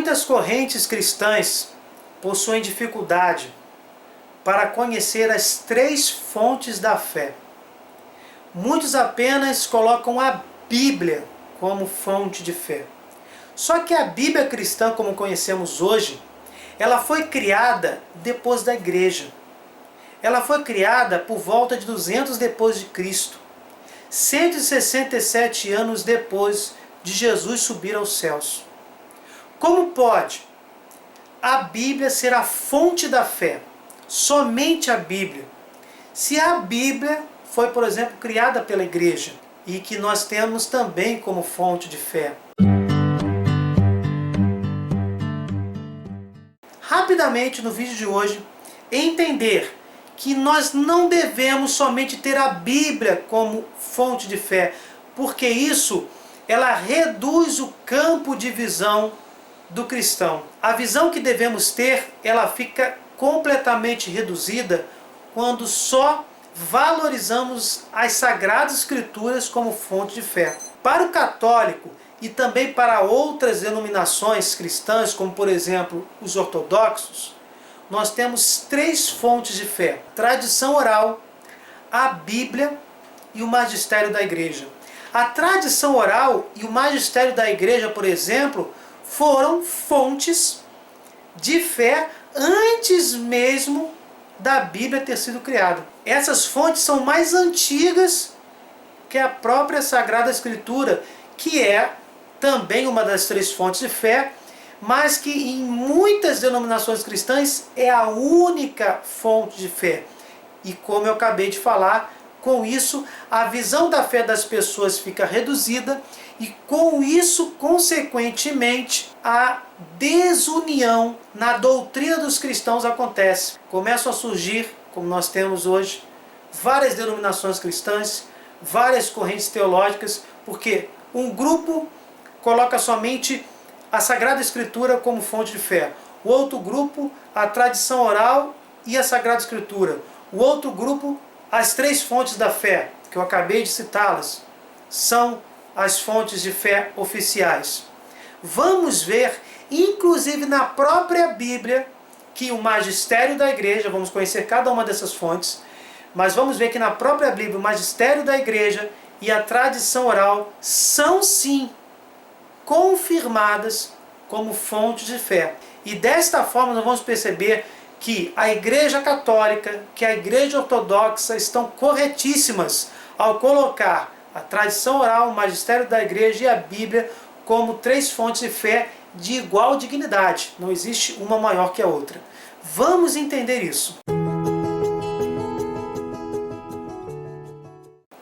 Muitas correntes cristãs possuem dificuldade para conhecer as três fontes da fé. Muitos apenas colocam a Bíblia como fonte de fé. Só que a Bíblia cristã, como conhecemos hoje, ela foi criada depois da igreja. Ela foi criada por volta de 200 depois de Cristo, 167 anos depois de Jesus subir aos céus. Como pode a Bíblia ser a fonte da fé? Somente a Bíblia. Se a Bíblia foi, por exemplo, criada pela igreja e que nós temos também como fonte de fé. Rapidamente no vídeo de hoje, entender que nós não devemos somente ter a Bíblia como fonte de fé, porque isso ela reduz o campo de visão do cristão. A visão que devemos ter, ela fica completamente reduzida quando só valorizamos as Sagradas Escrituras como fonte de fé. Para o católico e também para outras denominações cristãs, como por exemplo os ortodoxos, nós temos três fontes de fé: tradição oral, a Bíblia e o magistério da igreja. A tradição oral e o magistério da igreja, por exemplo, foram fontes de fé antes mesmo da Bíblia ter sido criada. Essas fontes são mais antigas que a própria Sagrada Escritura, que é também uma das três fontes de fé, mas que em muitas denominações cristãs é a única fonte de fé. E como eu acabei de falar, com isso a visão da fé das pessoas fica reduzida e com isso, consequentemente, a desunião na doutrina dos cristãos acontece. Começam a surgir, como nós temos hoje, várias denominações cristãs, várias correntes teológicas, porque um grupo coloca somente a Sagrada Escritura como fonte de fé, o outro grupo a tradição oral e a Sagrada Escritura, o outro grupo as três fontes da fé, que eu acabei de citá-las, são as fontes de fé oficiais. Vamos ver, inclusive na própria Bíblia, que o magistério da igreja, vamos conhecer cada uma dessas fontes, mas vamos ver que na própria Bíblia o magistério da igreja e a tradição oral são sim confirmadas como fontes de fé. E desta forma nós vamos perceber que a Igreja Católica, que a Igreja Ortodoxa estão corretíssimas ao colocar a tradição oral, o magistério da igreja e a Bíblia como três fontes de fé de igual dignidade. Não existe uma maior que a outra. Vamos entender isso.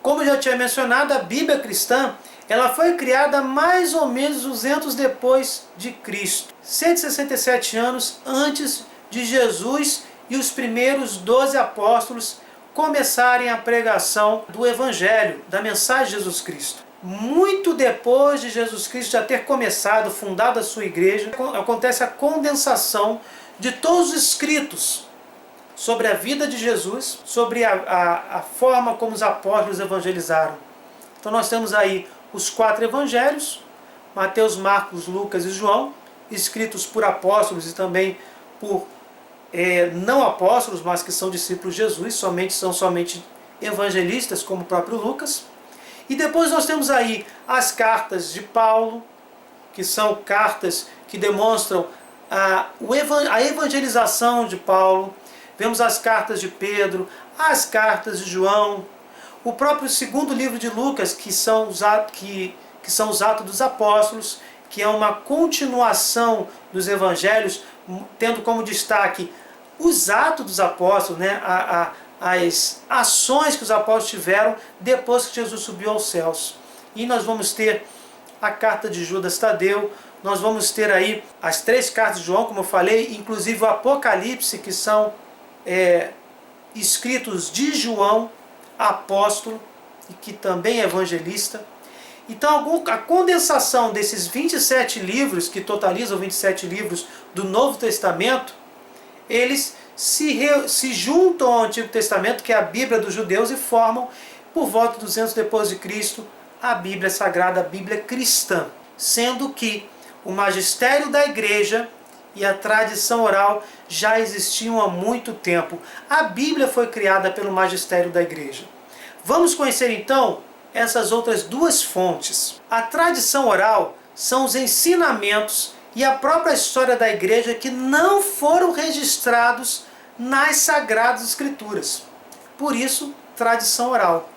Como eu já tinha mencionado, a Bíblia cristã ela foi criada mais ou menos 200 depois de Cristo, 167 anos antes de Jesus e os primeiros 12 apóstolos começarem a pregação do Evangelho, da mensagem de Jesus Cristo. Muito depois de Jesus Cristo já ter começado, fundado a sua igreja, acontece a condensação de todos os escritos sobre a vida de Jesus, sobre a forma como os apóstolos evangelizaram. Então nós temos aí os 4 evangelhos, Mateus, Marcos, Lucas e João, escritos por apóstolos e também por não apóstolos, mas que são discípulos de Jesus, são somente evangelistas, como o próprio Lucas. E depois nós temos aí as cartas de Paulo, que são cartas que demonstram a evangelização de Paulo. Vemos as cartas de Pedro, as cartas de João, o próprio segundo livro de Lucas, que são os Atos dos Apóstolos, que é uma continuação dos evangelhos, tendo como destaque os atos dos apóstolos, né? As ações que os apóstolos tiveram depois que Jesus subiu aos céus. E nós vamos ter a carta de Judas Tadeu, nós vamos ter aí as 3 cartas de João, como eu falei, inclusive o Apocalipse, que são escritos de João, apóstolo, e que também é evangelista. Então a condensação desses 27 livros, que totalizam 27 livros do Novo Testamento, eles se juntam ao Antigo Testamento, que é a Bíblia dos judeus, e formam, por volta de 200 depois de Cristo, a Bíblia Sagrada, a Bíblia cristã. Sendo que o magistério da igreja e a tradição oral já existiam há muito tempo. A Bíblia foi criada pelo magistério da igreja. Vamos conhecer então essas outras duas fontes. A tradição oral são os ensinamentos e a própria história da igreja que não foram registrados nas Sagradas Escrituras. Por isso, tradição oral.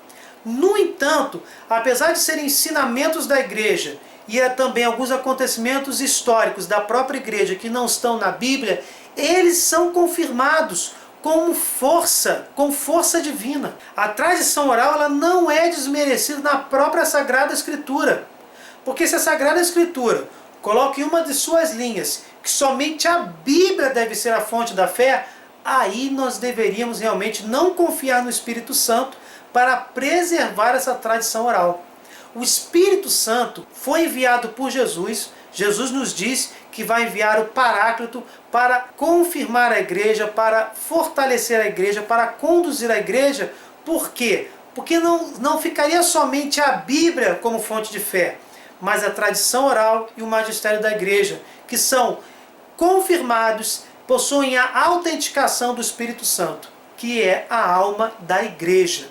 No entanto, apesar de serem ensinamentos da igreja e também alguns acontecimentos históricos da própria igreja que não estão na Bíblia, eles são confirmados com força divina. A tradição oral ela não é desmerecida na própria Sagrada Escritura. Porque se a Sagrada Escritura coloca em uma de suas linhas que somente a Bíblia deve ser a fonte da fé, aí nós deveríamos realmente não confiar no Espírito Santo para preservar essa tradição oral. O Espírito Santo foi enviado por Jesus. Jesus nos diz que vai enviar o Paráclito para confirmar a igreja, para fortalecer a igreja, para conduzir a igreja. Por quê? Porque não ficaria somente a Bíblia como fonte de fé, mas a tradição oral e o magistério da igreja, que são confirmados, possuem a autenticação do Espírito Santo, que é a alma da igreja.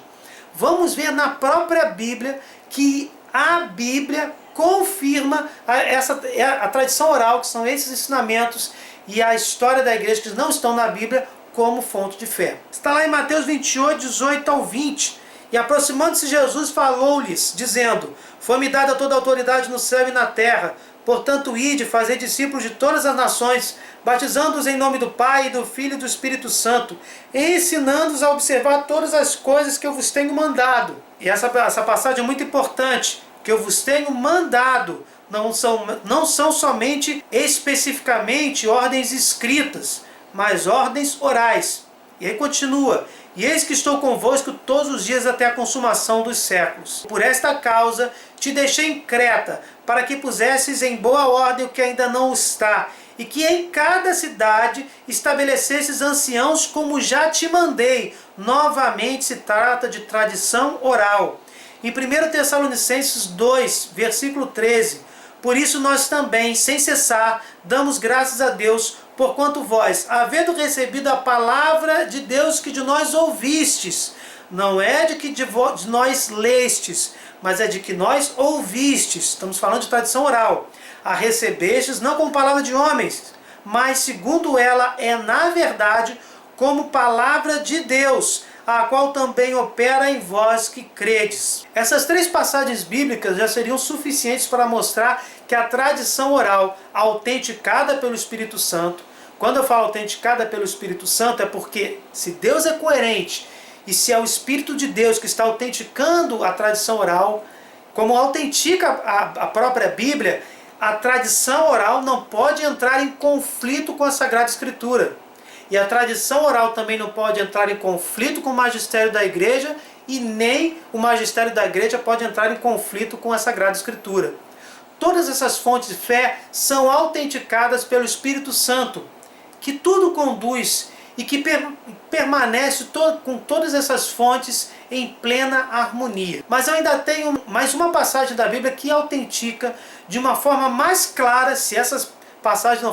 Vamos ver na própria Bíblia que a Bíblia confirma a tradição oral, que são esses ensinamentos, e a história da igreja que não estão na Bíblia como fonte de fé. Está lá em Mateus 28, 18 ao 20. E aproximando-se Jesus falou-lhes, dizendo: foi-me dada toda a autoridade no céu e na terra. Portanto, ide, fazei discípulos de todas as nações, batizando-os em nome do Pai, do Filho e do Espírito Santo, e ensinando-os a observar todas as coisas que eu vos tenho mandado. E essa passagem é muito importante, que eu vos tenho mandado. Não são somente especificamente ordens escritas, mas ordens orais. E aí continua: e eis que estou convosco todos os dias até a consumação dos séculos. Por esta causa te deixei em Creta, para que pusesses em boa ordem o que ainda não está, e que em cada cidade estabelecesses anciãos como já te mandei. Novamente se trata de tradição oral. Em 1 Tessalonicenses 2, versículo 13, por isso nós também, sem cessar, damos graças a Deus, porquanto vós, havendo recebido a palavra de Deus que de nós ouvistes, não é de que de nós lestes, mas é de que nós ouvistes, estamos falando de tradição oral, a recebestes não como palavra de homens, mas segundo ela é na verdade como palavra de Deus, a qual também opera em vós que credes. Essas três passagens bíblicas já seriam suficientes para mostrar que a tradição oral, autenticada pelo Espírito Santo, quando eu falo autenticada pelo Espírito Santo, é porque se Deus é coerente e se é o Espírito de Deus que está autenticando a tradição oral, como autentica a própria Bíblia, a tradição oral não pode entrar em conflito com a Sagrada Escritura. E a tradição oral também não pode entrar em conflito com o magistério da igreja, e nem o magistério da igreja pode entrar em conflito com a Sagrada Escritura. Todas essas fontes de fé são autenticadas pelo Espírito Santo, que tudo conduz e que permanece com todas essas fontes em plena harmonia. Mas eu ainda tenho mais uma passagem da Bíblia que autentica de uma forma mais clara, se essas passagens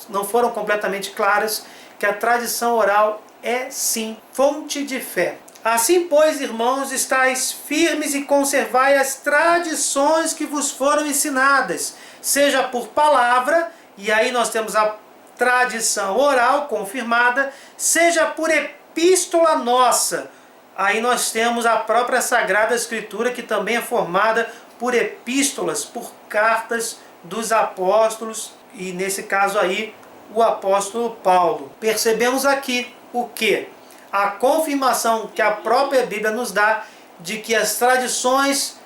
não foram completamente claras, que a tradição oral é sim fonte de fé. Assim, pois, irmãos, estáis firmes e conservai as tradições que vos foram ensinadas, seja por palavra, e aí nós temos a tradição oral confirmada, seja por epístola nossa. Aí nós temos a própria Sagrada Escritura, que também é formada por epístolas, por cartas dos apóstolos, e nesse caso aí, o apóstolo Paulo. Percebemos aqui o que? A confirmação que a própria Bíblia nos dá de que as tradições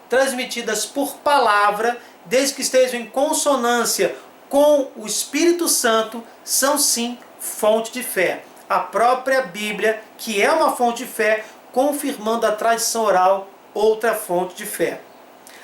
transmitidas por palavra, desde que estejam em consonância com o Espírito Santo, são sim fonte de fé. A própria Bíblia, que é uma fonte de fé, confirmando a tradição oral, outra fonte de fé.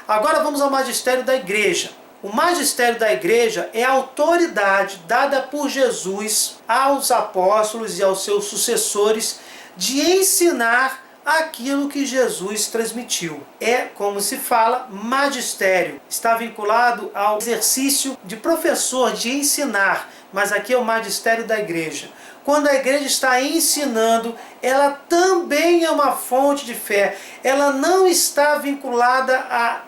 Agora vamos ao magistério da igreja. O magistério da igreja é a autoridade dada por Jesus aos apóstolos e aos seus sucessores de ensinar aquilo que Jesus transmitiu. É, como se fala, magistério. Está vinculado ao exercício de professor, de ensinar, mas aqui é o magistério da igreja. Quando a igreja está ensinando, ela também é uma fonte de fé. Ela não está vinculada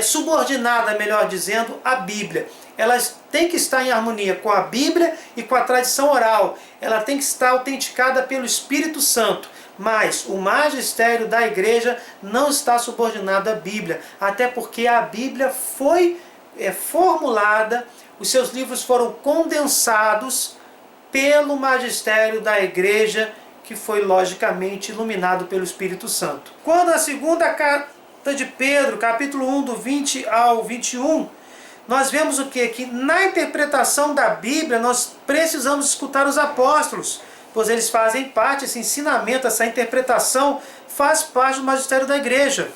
subordinada, melhor dizendo, à Bíblia. Ela tem que estar em harmonia com a Bíblia e com a tradição oral. Ela tem que estar autenticada pelo Espírito Santo. Mas o magistério da igreja não está subordinado à Bíblia, até porque a Bíblia foi formulada, os seus livros foram condensados pelo magistério da igreja, que foi logicamente iluminado pelo Espírito Santo. Quando a segunda carta de Pedro, capítulo 1, do 20 ao 21, nós vemos o quê? Que na interpretação da Bíblia nós precisamos escutar os apóstolos, pois eles fazem parte, esse ensinamento, essa interpretação faz parte do magistério da igreja.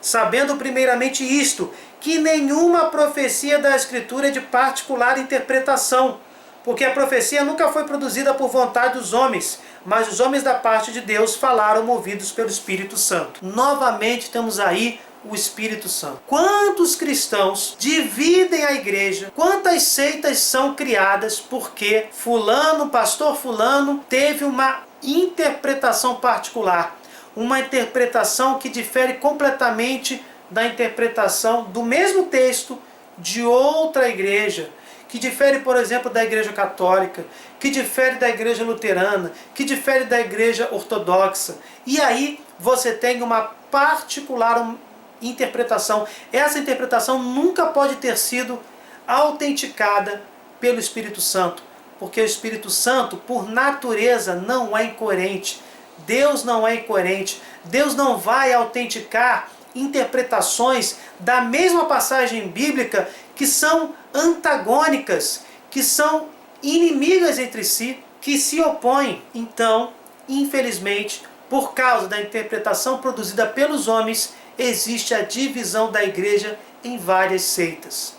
Sabendo primeiramente isto, que nenhuma profecia da Escritura é de particular interpretação, porque a profecia nunca foi produzida por vontade dos homens, mas os homens da parte de Deus falaram movidos pelo Espírito Santo. Novamente temos aí o Espírito Santo. Quantos cristãos dividem a igreja? Quantas seitas são criadas porque fulano, pastor fulano, teve uma interpretação particular, uma interpretação que difere completamente da interpretação do mesmo texto de outra igreja, que difere, por exemplo, da igreja católica, que difere da igreja luterana, que difere da igreja ortodoxa. E aí você tem uma particular interpretação. Essa interpretação nunca pode ter sido autenticada pelo Espírito Santo, porque o Espírito Santo, por natureza, não é incoerente. Deus não é incoerente. Deus não vai autenticar interpretações da mesma passagem bíblica que são antagônicas, que são inimigas entre si, que se opõem. Então, infelizmente, por causa da interpretação produzida pelos homens, existe a divisão da igreja em várias seitas.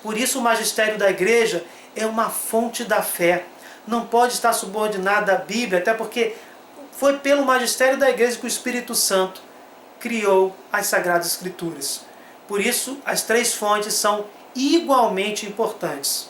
Por isso o magistério da igreja é uma fonte da fé. Não pode estar subordinada à Bíblia, até porque foi pelo magistério da igreja que o Espírito Santo criou as Sagradas Escrituras. Por isso as três fontes são igualmente importantes.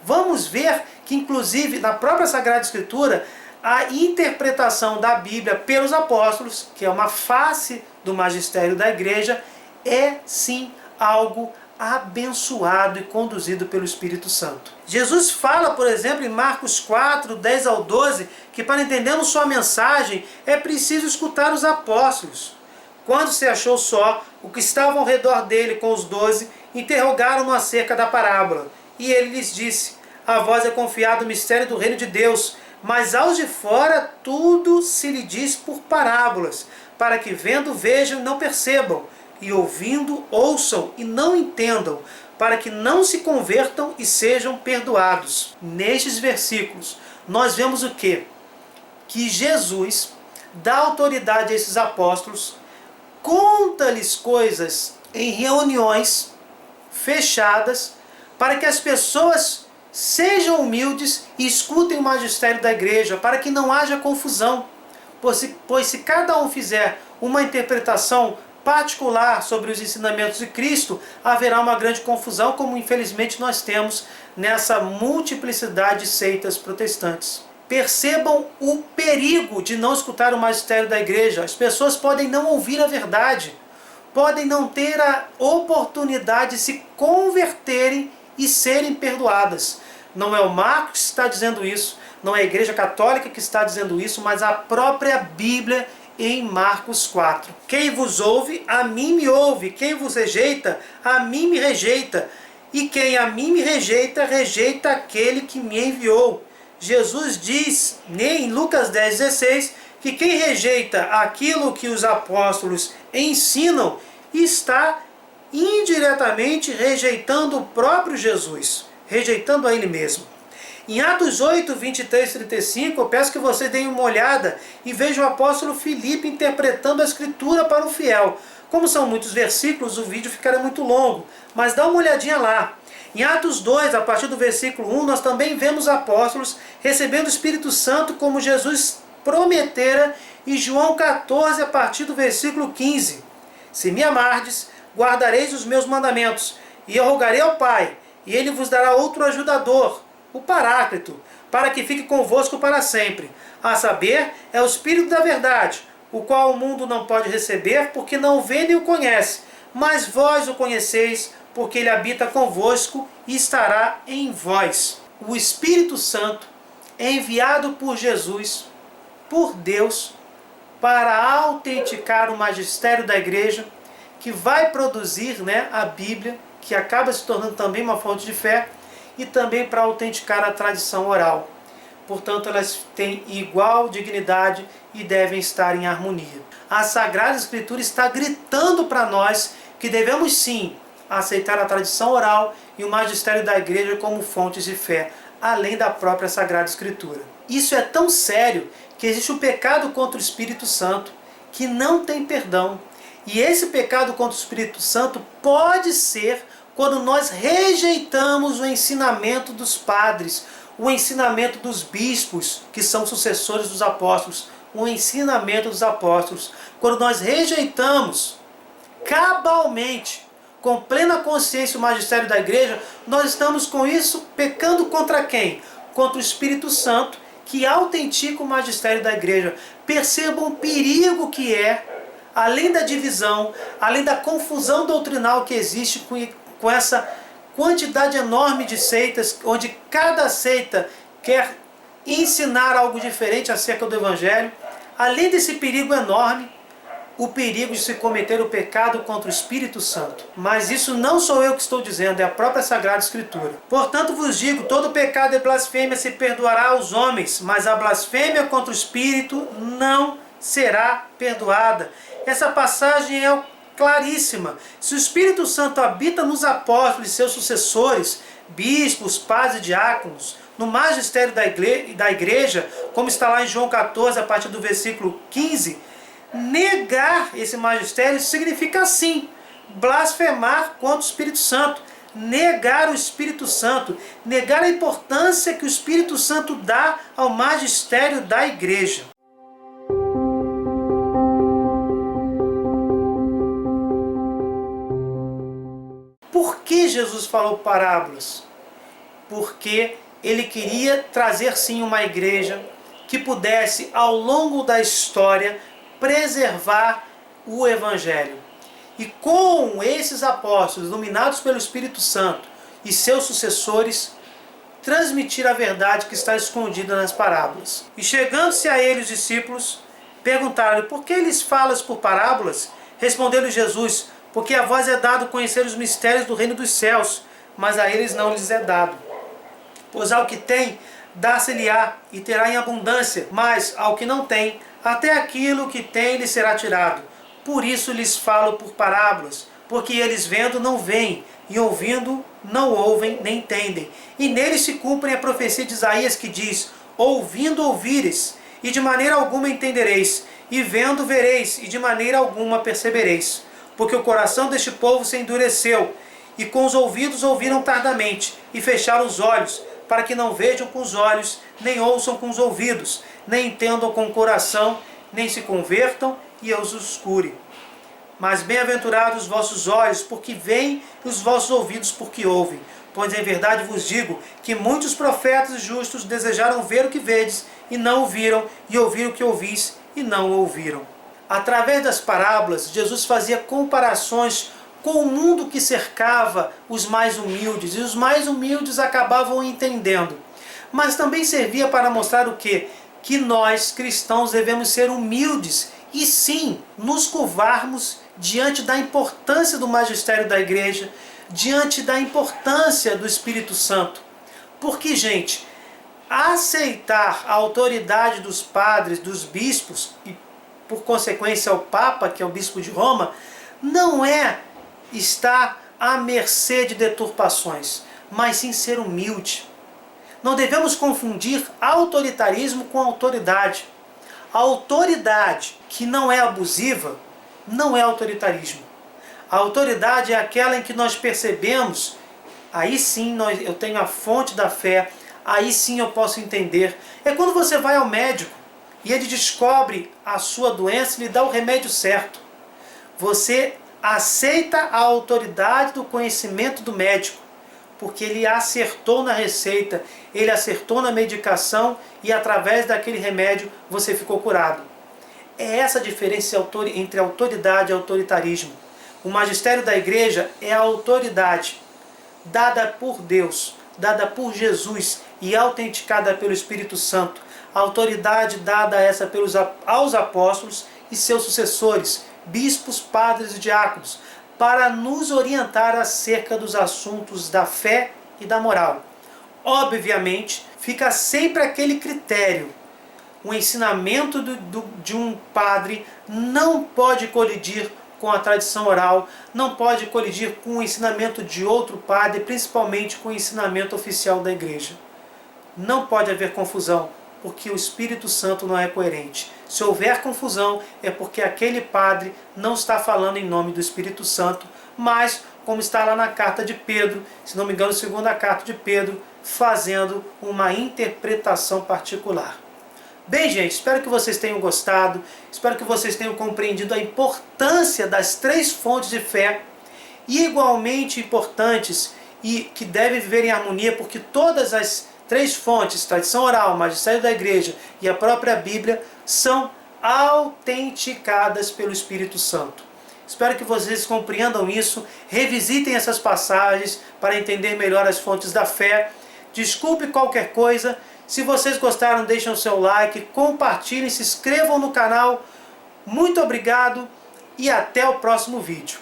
Vamos ver que inclusive na própria Sagrada Escritura a interpretação da Bíblia pelos apóstolos, que é uma face do magistério da igreja, é sim algo abençoado e conduzido pelo Espírito Santo. Jesus fala, por exemplo, em Marcos 4, 10 ao 12, que para entendermos sua mensagem é preciso escutar os apóstolos. Quando se achou só, os que estavam ao redor dele com os 12 interrogaram-no acerca da parábola. E ele lhes disse: a vós é confiado o mistério do reino de Deus, mas aos de fora tudo se lhe diz por parábolas, para que vendo vejam e não percebam, e ouvindo ouçam e não entendam, para que não se convertam e sejam perdoados. Nestes versículos nós vemos o quê? Que Jesus dá autoridade a esses apóstolos, conta-lhes coisas em reuniões fechadas, para que as pessoas sejam humildes e escutem o magistério da igreja, para que não haja confusão. Pois se cada um fizer uma interpretação particular sobre os ensinamentos de Cristo, haverá uma grande confusão, como infelizmente nós temos nessa multiplicidade de seitas protestantes. Percebam o perigo de não escutar o magistério da igreja. As pessoas podem não ouvir a verdade, podem não ter a oportunidade de se converterem e serem perdoadas. Não é o Marcos que está dizendo isso, não é a Igreja Católica que está dizendo isso, mas a própria Bíblia em Marcos 4. Quem vos ouve, a mim me ouve. Quem vos rejeita, a mim me rejeita. E quem a mim me rejeita, rejeita aquele que me enviou. Jesus diz em Lucas 10,16 que quem rejeita aquilo que os apóstolos ensinam está indiretamente rejeitando o próprio Jesus, rejeitando a ele mesmo. Em Atos 8, 23 e 35, eu peço que vocês deem uma olhada e vejam o apóstolo Filipe interpretando a Escritura para o fiel. Como são muitos versículos, o vídeo ficará muito longo, mas dá uma olhadinha lá. Em Atos 2, a partir do versículo 1, nós também vemos apóstolos recebendo o Espírito Santo como Jesus prometera E João 14, a partir do versículo 15. Se me amardes, guardareis os meus mandamentos, e eu rogarei ao Pai, e ele vos dará outro ajudador, o Paráclito, para que fique convosco para sempre. A saber, é o Espírito da verdade, o qual o mundo não pode receber, porque não o vê nem o conhece. Mas vós o conheceis, porque ele habita convosco e estará em vós. O Espírito Santo é enviado por Jesus, por Deus, para autenticar o magistério da igreja, que vai produzir, a Bíblia, que acaba se tornando também uma fonte de fé, e também para autenticar a tradição oral. Portanto, elas têm igual dignidade e devem estar em harmonia. A Sagrada Escritura está gritando para nós que devemos sim aceitar a tradição oral e o magistério da igreja como fontes de fé, além da própria Sagrada Escritura. Isso é tão sério que existe o pecado contra o Espírito Santo, que não tem perdão. E esse pecado contra o Espírito Santo pode ser quando nós rejeitamos o ensinamento dos padres, o ensinamento dos bispos, que são sucessores dos apóstolos, o ensinamento dos apóstolos. Quando nós rejeitamos cabalmente, com plena consciência, o magistério da igreja, nós estamos com isso pecando contra quem? Contra o Espírito Santo, que autentica o magistério da igreja. Percebam o perigo que é, além da divisão, além da confusão doutrinal que existe com essa quantidade enorme de seitas, onde cada seita quer ensinar algo diferente acerca do Evangelho. Além desse perigo enorme, o perigo de se cometer o pecado contra o Espírito Santo. Mas isso não sou eu que estou dizendo, é a própria Sagrada Escritura. Portanto vos digo, todo pecado e blasfêmia se perdoará aos homens, mas a blasfêmia contra o Espírito não será perdoada. Essa passagem é claríssima. Se o Espírito Santo habita nos apóstolos e seus sucessores, bispos, padres e diáconos, no magistério da igreja, como está lá em João 14, a partir do versículo 15, negar esse magistério significa sim blasfemar contra o Espírito Santo, negar o Espírito Santo, negar a importância que o Espírito Santo dá ao magistério da igreja. Por que Jesus falou parábolas? Porque ele queria trazer sim uma igreja que pudesse, ao longo da história, preservar o Evangelho. E com esses apóstolos, iluminados pelo Espírito Santo e seus sucessores, transmitir a verdade que está escondida nas parábolas. E chegando-se a ele os discípulos, perguntaram-lhe: por que lhes falas por parábolas? Respondeu-lhe Jesus: porque a vós é dado conhecer os mistérios do reino dos céus, mas a eles não lhes é dado. Pois ao que tem, dá-se-lhe-á, e terá em abundância, mas ao que não tem, até aquilo que tem lhe será tirado. Por isso lhes falo por parábolas, porque eles vendo não veem, e ouvindo não ouvem nem entendem. E neles se cumpre a profecia de Isaías que diz: ouvindo ouvires, e de maneira alguma entendereis, e vendo vereis, e de maneira alguma percebereis. Porque o coração deste povo se endureceu, e com os ouvidos ouviram tardamente, e fecharam os olhos, para que não vejam com os olhos, nem ouçam com os ouvidos, nem entendam com o coração, nem se convertam, e eu os cure. Mas bem-aventurados os vossos olhos, porque veem, e os vossos ouvidos, porque ouvem. Pois em verdade vos digo, que muitos profetas justos desejaram ver o que vedes, e não o viram, e ouvir o que ouvis, e não o ouviram. Através das parábolas, Jesus fazia comparações com o mundo que cercava os mais humildes, e os mais humildes acabavam entendendo. Mas também servia para mostrar o quê? Que nós, cristãos, devemos ser humildes e sim, nos curvarmos diante da importância do magistério da igreja, diante da importância do Espírito Santo. Porque, gente, aceitar a autoridade dos padres, dos bispos, e por consequência o Papa, que é o bispo de Roma, não é estar à mercê de deturpações, mas sim ser humilde. Não devemos confundir autoritarismo com autoridade. A autoridade que não é abusiva não é autoritarismo. A autoridade é aquela em que nós percebemos, aí sim eu tenho a fonte da fé, aí sim eu posso entender. É quando você vai ao médico e ele descobre a sua doença e lhe dá o remédio certo. Você aceita a autoridade do conhecimento do médico, porque ele acertou na receita, ele acertou na medicação e através daquele remédio você ficou curado. É essa a diferença entre autoridade e autoritarismo. O magistério da igreja é a autoridade dada por Deus, dada por Jesus e autenticada pelo Espírito Santo. A autoridade dada essa aos apóstolos e seus sucessores, bispos, padres e diáconos, para nos orientar acerca dos assuntos da fé e da moral. Obviamente, fica sempre aquele critério. O ensinamento de um padre não pode colidir com a tradição oral, não pode colidir com o ensinamento de outro padre, principalmente com o ensinamento oficial da igreja. Não pode haver confusão, porque o Espírito Santo não é coerente. Se houver confusão, é porque aquele padre não está falando em nome do Espírito Santo, mas, como está lá na carta de Pedro, se não me engano, segunda carta de Pedro, fazendo uma interpretação particular. Bem, gente, espero que vocês tenham gostado, espero que vocês tenham compreendido a importância das três fontes de fé, igualmente importantes e que devem viver em harmonia, porque todas as três fontes, tradição oral, magistério da igreja e a própria Bíblia, são autenticadas pelo Espírito Santo. Espero que vocês compreendam isso, revisitem essas passagens para entender melhor as fontes da fé. Desculpe qualquer coisa. Se vocês gostaram, deixem o seu like, compartilhem, se inscrevam no canal. Muito obrigado e até o próximo vídeo.